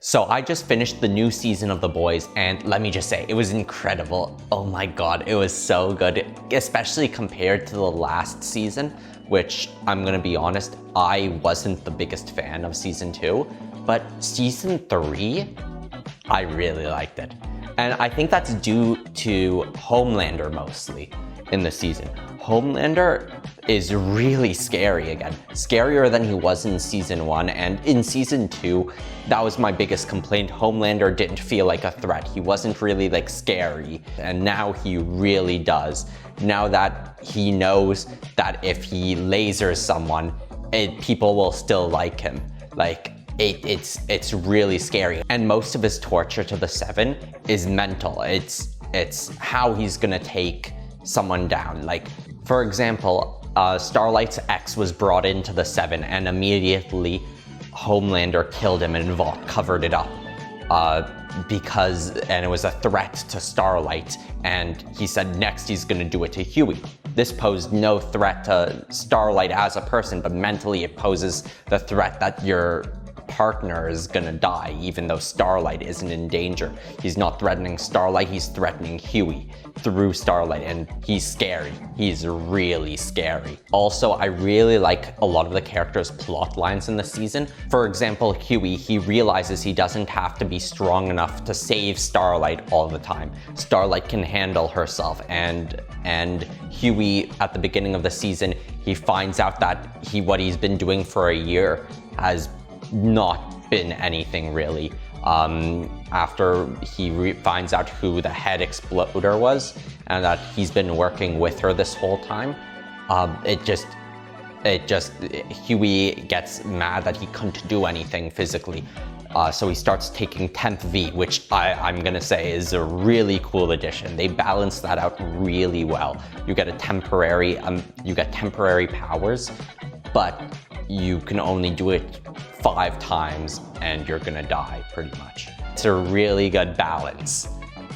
So I just finished the new season of The Boys, and let me just say, it was incredible. Oh my god, it was so good, especially compared to the last season, which I'm gonna be honest, I wasn't the biggest fan of season 2, but season 3, I really liked it. And I think that's due to Homelander mostly in the season. Homelander is really scary again. Scarier than he was in season 1, and in season 2, that was my biggest complaint. Homelander didn't feel like a threat. He wasn't really like scary, and now he really does. Now that he knows that if he lasers someone, people will still like him. Like, it's really scary. And most of his torture to the Seven is mental. It's how he's gonna take someone down. Like, for example, Starlight's ex was brought into the Seven, and immediately Homelander killed him and Vought covered it up and it was a threat to Starlight, and he said next he's gonna do it to Huey. This posed no threat to Starlight as a person, but mentally it poses the threat that your partner is gonna die, even though Starlight isn't in danger. He's not threatening Starlight, he's threatening Huey through Starlight, and he's scary. He's really scary. Also, I really like a lot of the characters' plot lines in the season. For example, Huey, he realizes he doesn't have to be strong enough to save Starlight all the time. Starlight can handle herself, and Huey, at the beginning of the season, he finds out that what he's been doing for a year has not been anything really. After he finds out who the head exploder was and that he's been working with her this whole time, Huey gets mad that he couldn't do anything physically. So he starts taking 10th V, which I'm gonna say is a really cool addition. They balance that out really well. You get temporary powers, but you can only do it 5 times and you're gonna die pretty much. It's a really good balance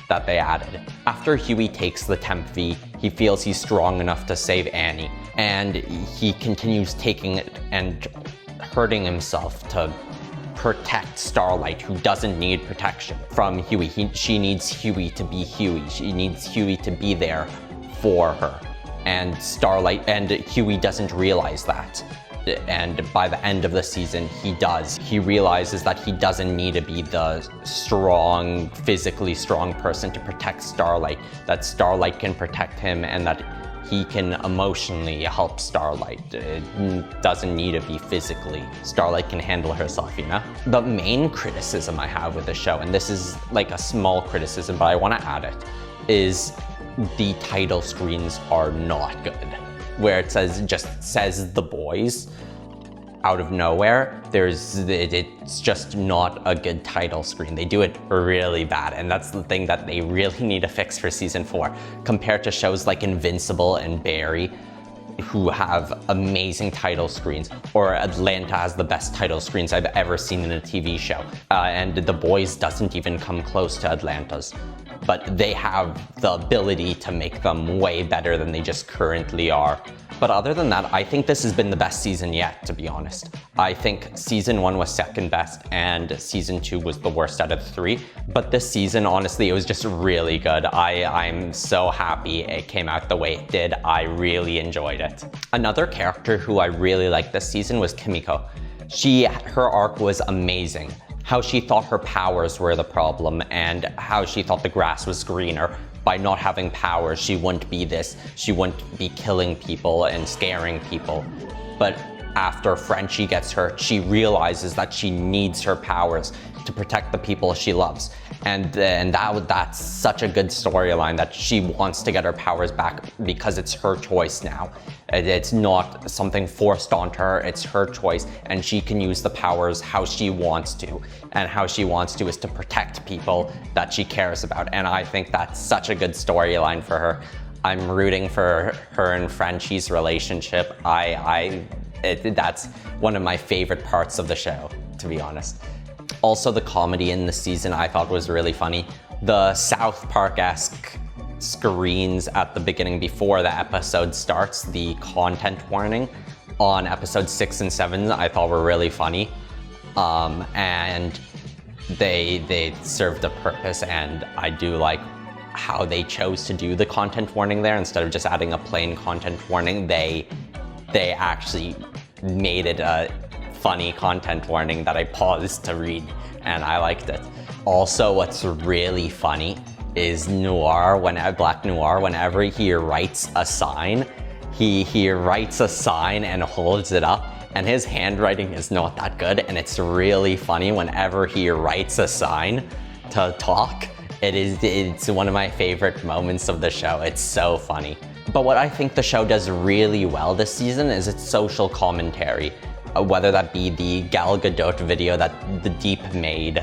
that they added. After Huey takes the 10th V, he feels he's strong enough to save Annie, and he continues taking it and hurting himself to protect Starlight, who doesn't need protection from Huey. She needs Huey to be Huey. She needs Huey to be there for her. And Huey doesn't realize that. And by the end of the season, he does. He realizes that he doesn't need to be the physically strong person to protect Starlight, that Starlight can protect him, and that he can emotionally help Starlight. It doesn't need to be physically. Starlight can handle herself, you know? The main criticism I have with the show, and this is like a small criticism, but I want to add it, is the title screens are not good. Where it just says The Boys out of nowhere, it's just not a good title screen. They do it really bad, and that's the thing that they really need to fix for season 4. Compared to shows like Invincible and Barry, who have amazing title screens, or Atlanta has the best title screens I've ever seen in a TV show. And The Boys doesn't even come close to Atlanta's. But they have the ability to make them way better than they just currently are. But other than that, I think this has been the best season yet, to be honest. I think season 1 was second best and season 2 was the worst out of the 3. But this season, honestly, it was just really good. I'm so happy it came out the way it did. I really enjoyed it. Another character who I really liked this season was Kimiko. Her arc was amazing. How she thought her powers were the problem, and how she thought the grass was greener. By not having powers, she wouldn't be this. She wouldn't be killing people and scaring people. But after Frenchie gets hurt, she realizes that she needs her powers to protect the people she loves. And that's such a good storyline, that she wants to get her powers back because it's her choice now. It's not something forced onto her, it's her choice, and she can use the powers how she wants to. And how she wants to is to protect people that she cares about. And I think that's such a good storyline for her. I'm rooting for her and Frenchie's relationship. That's one of my favorite parts of the show, to be honest. Also, the comedy in the season I thought was really funny. The South Park-esque screens at the beginning before the episode starts, the content warning on episodes 6 and 7, I thought were really funny. And they served a purpose, and I do like how they chose to do the content warning there. Instead of just adding a plain content warning, they actually made it a funny content warning that I paused to read, and I liked it. Also, what's really funny is Black Noir, whenever he writes a sign, he writes a sign and holds it up, and his handwriting is not that good, and it's really funny whenever he writes a sign to talk. It's one of my favorite moments of the show. It's so funny. But what I think the show does really well this season is its social commentary, whether that be the Gal Gadot video that The Deep made,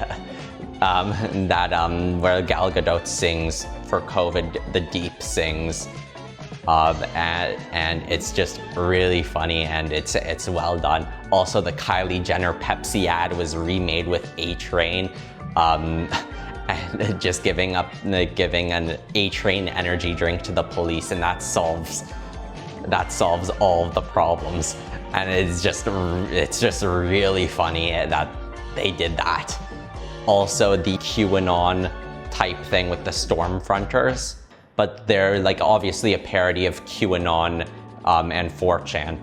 where Gal Gadot sings for COVID, The Deep sings, and it's just really funny, and it's well done. Also, the Kylie Jenner Pepsi ad was remade with A-Train, and just giving an A-Train energy drink to the police, and that solves all of the problems. And it's just really funny that they did that. Also, the QAnon type thing with the Stormfronters, but they're like obviously a parody of QAnon and 4chan,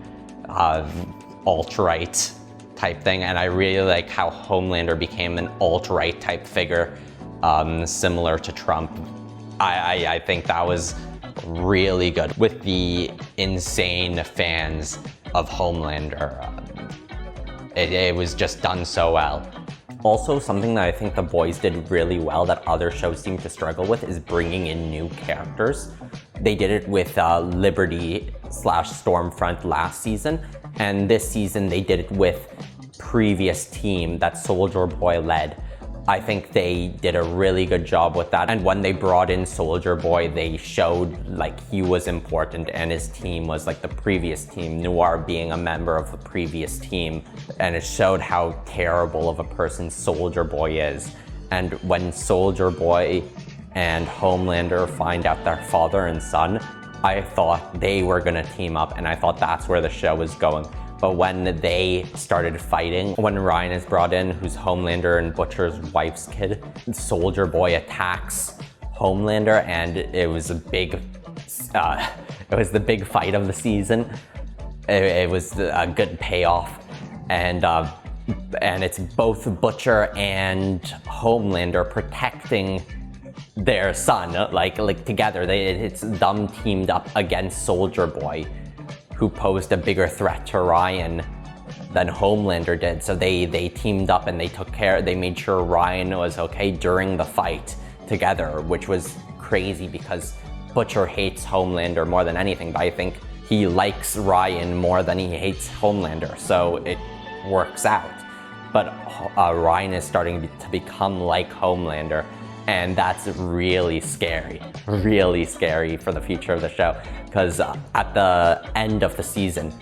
alt-right type thing. And I really like how Homelander became an alt-right type figure, similar to Trump. I think that was really good with the insane fans of Homelander. It was just done so well. Also, something that I think The Boys did really well that other shows seem to struggle with is bringing in new characters. They did it with Liberty/Stormfront last season, and this season they did it with previous team that Soldier Boy led. I think they did a really good job with that. And when they brought in Soldier Boy, they showed like he was important, and his team was like the previous team, Noir being a member of the previous team. And it showed how terrible of a person Soldier Boy is. And when Soldier Boy and Homelander find out they're father and son, I thought they were gonna team up, and I thought that's where the show was going. But when they started fighting, when Ryan is brought in, who's Homelander and Butcher's wife's kid, Soldier Boy attacks Homelander, and it was a big, it was the big fight of the season. It was a good payoff, and it's both Butcher and Homelander protecting their son, like together. It's them teamed up against Soldier Boy, who posed a bigger threat to Ryan than Homelander did. So they teamed up and they made sure Ryan was okay during the fight together, which was crazy because Butcher hates Homelander more than anything, but I think he likes Ryan more than he hates Homelander, so it works out. But Ryan is starting to become like Homelander, and that's really scary for the future of the show. Because at the end of the season,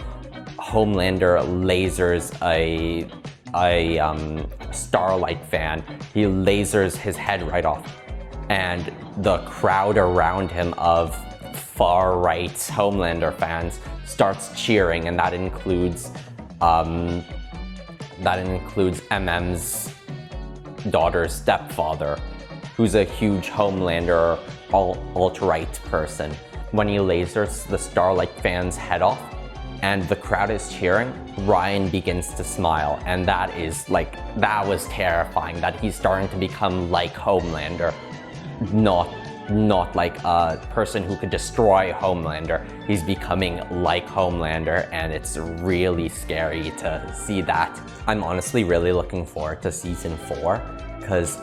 Homelander lasers a Starlight fan. He lasers his head right off, and the crowd around him of far-right Homelander fans starts cheering, and that includes MM's daughter's stepfather, who's a huge Homelander alt-right person. When he lasers the Starlight fan's head off and the crowd is cheering, Ryan begins to smile, and that was terrifying, that he's starting to become like Homelander, not like a person who could destroy Homelander. He's becoming like Homelander, and it's really scary to see that. I'm honestly really looking forward to season 4, because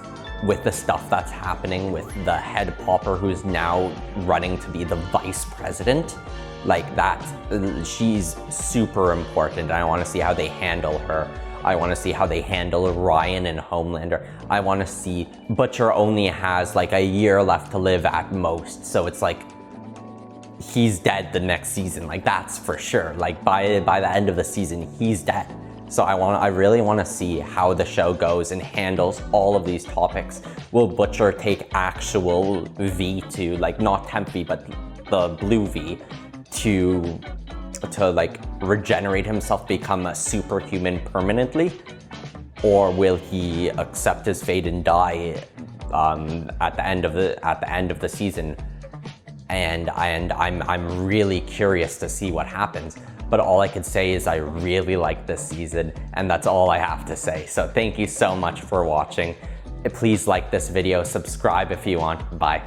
with the stuff that's happening with the head popper who's now running to be the vice president, like that, she's super important. I want to see how they handle her. I want to see how they handle Ryan and Homelander. I want to see Butcher only has like a year left to live at most, so it's like he's dead the next season, like that's for sure. Like by the end of the season, he's dead. So I really want to see how the show goes and handles all of these topics. Will Butcher take actual V to, like, not temp V, but the blue V to like regenerate himself, become a superhuman permanently? or will he accept his fate and die at the end of the season? And I'm really curious to see what happens. But all I can say is I really like this season, and that's all I have to say. So thank you so much for watching. Please like this video, subscribe if you want. Bye.